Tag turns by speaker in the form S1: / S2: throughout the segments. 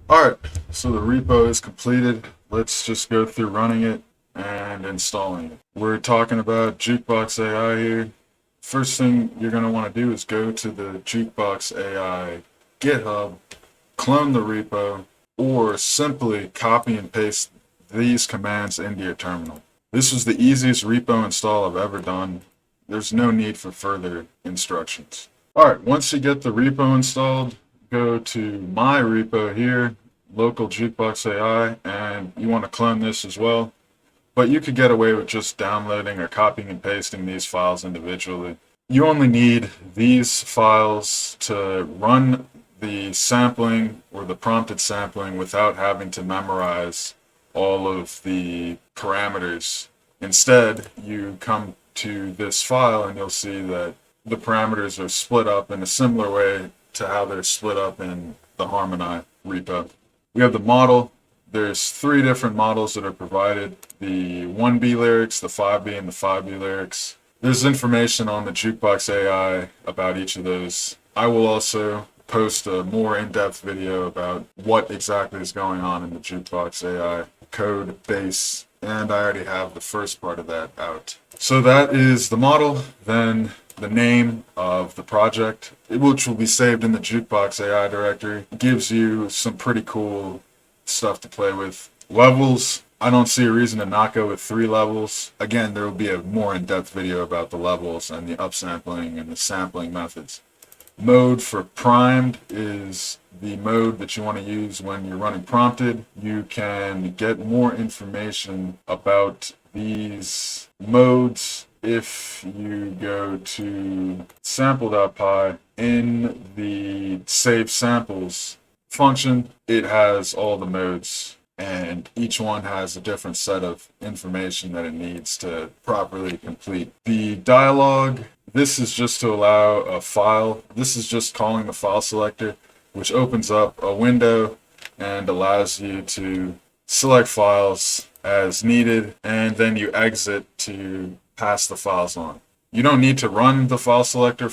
S1: Alright, so the repo is completed. Let's just go through running it and installing it. We're talking about Jukebox AI here. First thing you're going to want to do is go to the Jukebox AI GitHub, clone the repo, or simply copy and paste these commands into your terminal. This was the easiest repo install I've ever done. There's no need for further instructions. Alright, once you get the repo installed, go to my repo here, local Jukebox AI, and you want to clone this as well. But you could get away with just downloading or copying and pasting these files individually. You only need these files to run the sampling or the prompted sampling without having to memorize all of the parameters. Instead, you come to this file and you'll see that the parameters are split up in a similar way to how they're split up in the Harmony repo. We have the model. There's 3 different models that are provided: the 1B lyrics, the 5B, and the 5B lyrics. There's information on the Jukebox AI about each of those. I will also post a more in-depth video about what exactly is going on in the Jukebox AI code base, and I already have the first part of that out. So that is the model, then the name of the project, which will be saved in the Jukebox AI directory. It gives you some pretty cool stuff to play with. Levels, I don't see a reason to not go with 3 levels. Again, there will be a more in-depth video about the levels and the upsampling and the sampling methods. Mode for primed is the mode that you want to use when you're running prompted. You can get more information about these modes if you go to sample.py. In the save samples function, it has all the modes, and each one has a different set of information that it needs to properly complete. The dialog, this is just to allow a file. This is just calling the file selector, which opens up a window and allows you to select files as needed, and then you exit to pass the files on. You don't need to run the file selector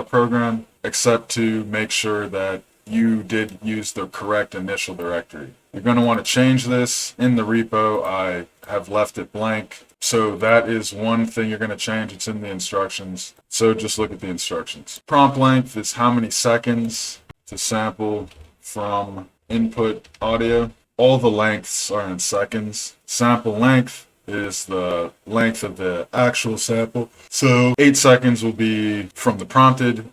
S1: program except to make sure that you did use the correct initial directory. You're going to want to change this in the repo. I have left it blank. So that is one thing you're going to change. It's in the instructions. So just look at the instructions. Prompt length is how many seconds to sample from input audio. All the lengths are in seconds. Sample length is the length of the actual sample. So 8 seconds will be from the prompted,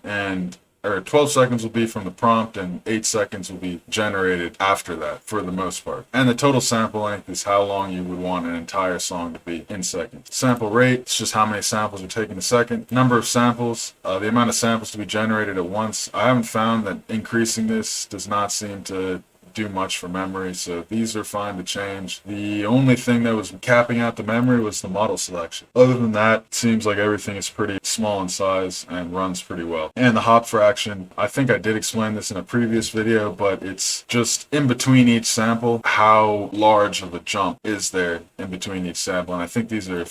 S1: or 12 seconds will be from the prompt, and 8 seconds will be generated after that for the most part. And the total sample length is how long you would want an entire song to be in seconds. Sample rate is just how many samples are taken a second. Number of samples, the amount of samples to be generated at once. I haven't found that increasing this does not seem to do much for memory, so these are fine to change. The only thing that was capping out the memory was the model selection. Other than that, it seems like everything is pretty small in size and runs pretty well. And the hop fraction, I think I did explain this in a previous video, but it's just in between each sample, how large of a jump is there in between each sample. And I think these are like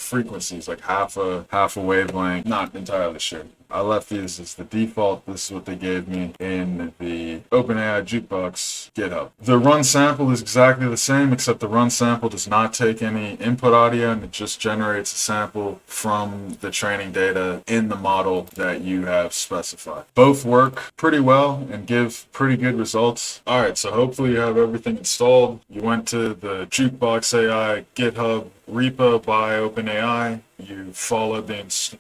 S1: frequencies, like half a wavelength. Not entirely sure. I left these as the default. This is what they gave me in the OpenAI Jukebox GitHub. The run sample is exactly the same, except the run sample does not take any input audio, and it just generates a sample from the training data in the model that you have specified. Both work pretty well and give pretty good results. Alright, so hopefully you have everything installed. You went to the Jukebox AI GitHub repo by OpenAI. You followed the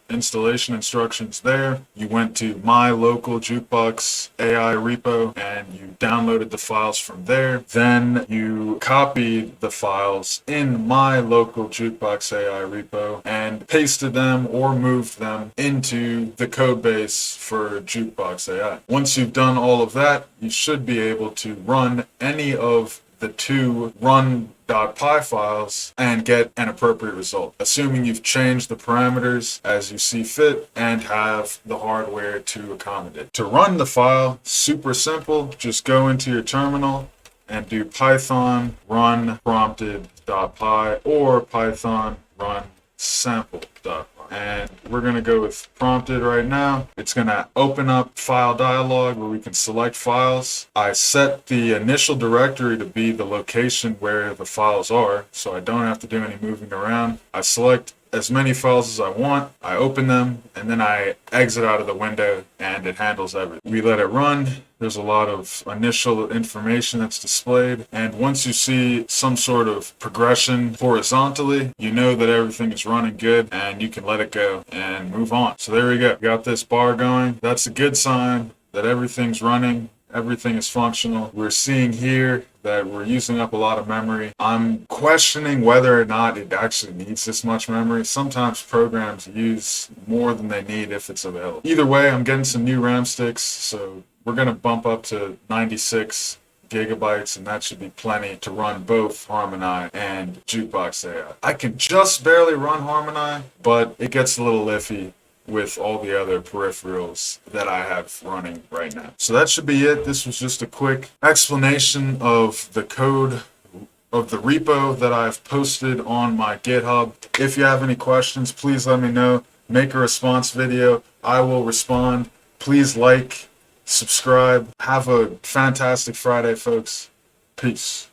S1: installation instructions there. You went to my local Jukebox AI repo and you downloaded the files from there. Then you copied the files in my local Jukebox AI repo and pasted them or moved them into the code base for Jukebox AI. Once you've done all of that, you should be able to run any of the 2 run.py files and get an appropriate result, assuming you've changed the parameters as you see fit and have the hardware to accommodate. To run the file, super simple. Just go into your terminal and do Python run prompted.py or Python run sample.py. And we're going to go with prompted right now. It's going to open up file dialog where we can select files. I set the initial directory to be the location where the files are, so I don't have to do any moving around. I select as many files as I want, I open them, and then I exit out of the window, and it handles everything. We let it run. There's a lot of initial information that's displayed, and once you see some sort of progression horizontally, you know that everything is running good, and you can let it go and move on. So there we go. Got this bar going. That's a good sign that everything's running. Everything is functional. We're seeing here that we're using up a lot of memory. I'm questioning whether or not it actually needs this much memory. Sometimes programs use more than they need if it's available. Either way, I'm getting some new RAM sticks, so we're going to bump up to 96 gigabytes, and that should be plenty to run both openai and Jukebox AI. I can just barely run openai, but it gets a little iffy with all the other peripherals that I have running right now. So that should be it. This was just a quick explanation of the code of the repo that I've posted on my GitHub. If you have any questions, please let me know. Make a response video. I will respond. Please like, subscribe. Have a fantastic Friday, folks. Peace.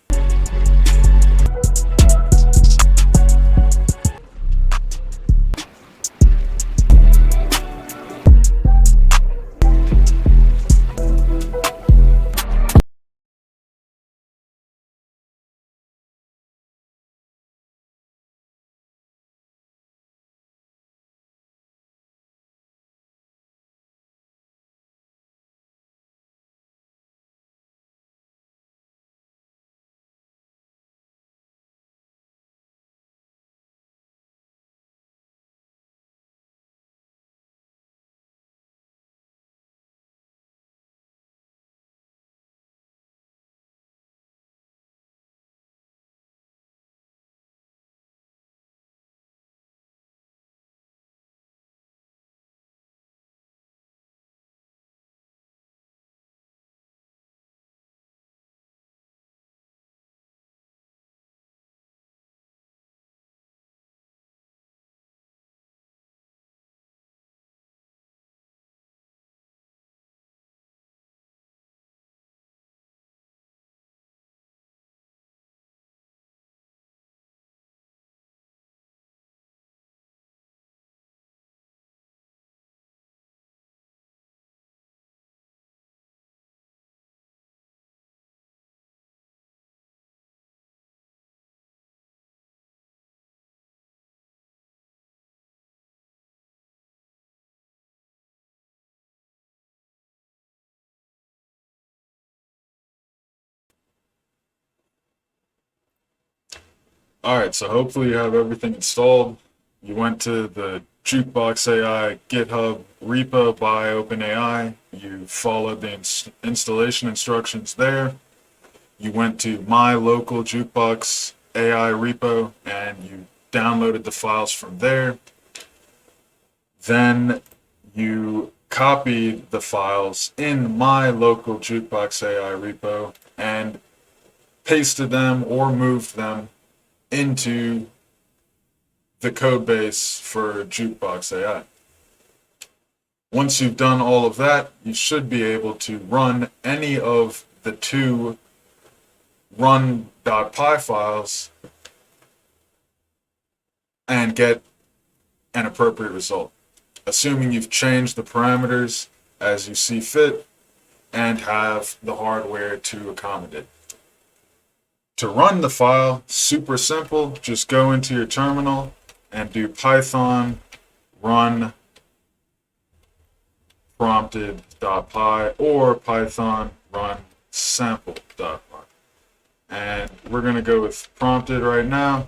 S1: Alright, so hopefully you have everything installed. You went to the Jukebox AI GitHub repo by OpenAI. You followed the installation instructions there. You went to my local Jukebox AI repo and you downloaded the files from there. Then you copied the files in my local Jukebox AI repo and pasted them or moved them into the code base for Jukebox AI. Once you've done all of that, you should be able to run any of the two run.py files and get an appropriate result, assuming you've changed the parameters as you see fit and have the hardware to accommodate. To run the file, super simple, just go into your terminal and do Python run prompted.py or Python run sample.py. And we're going to go with prompted right now.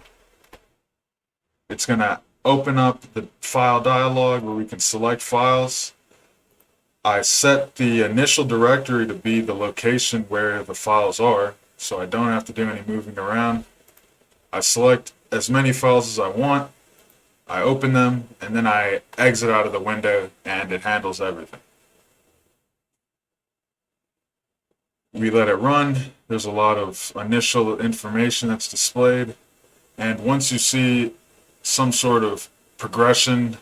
S1: It's going to open up the file dialog where we can select files. I set the initial directory to be the location where the files are, so I don't have to do any moving around. I select as many files as I want, I open them, and then I exit out of the window, and it handles everything. We let it run. There's a lot of initial information that's displayed, and once you see some sort of progression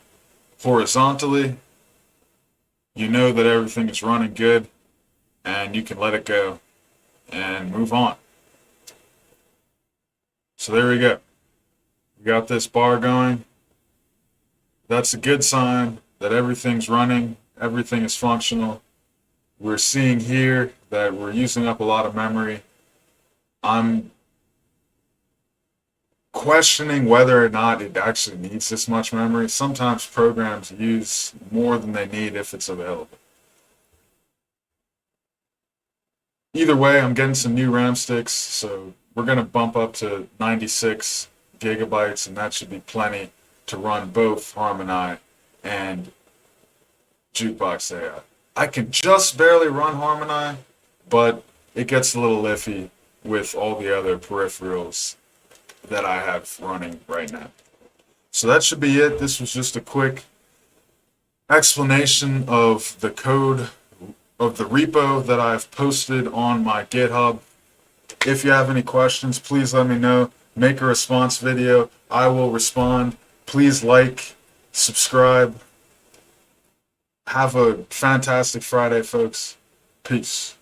S1: horizontally, you know that everything is running good, and you can let it go and move on. So there we go. We got this bar going. That's a good sign that everything's running, everything is functional. We're seeing here that we're using up a lot of memory. I'm questioning whether or not it actually needs this much memory. Sometimes programs use more than they need if it's available. Either way, I'm getting some new RAM sticks, so we're going to bump up to 96 gigabytes, and that should be plenty to run both openai and Jukebox AI. I can just barely run openai, but it gets a little iffy with all the other peripherals that I have running right now. So that should be it. This was just a quick explanation of the code of the repo that I've posted on my GitHub. If you have any questions, please let me know. Make a response video. I will respond. Please like, subscribe. Have a fantastic Friday, folks. Peace.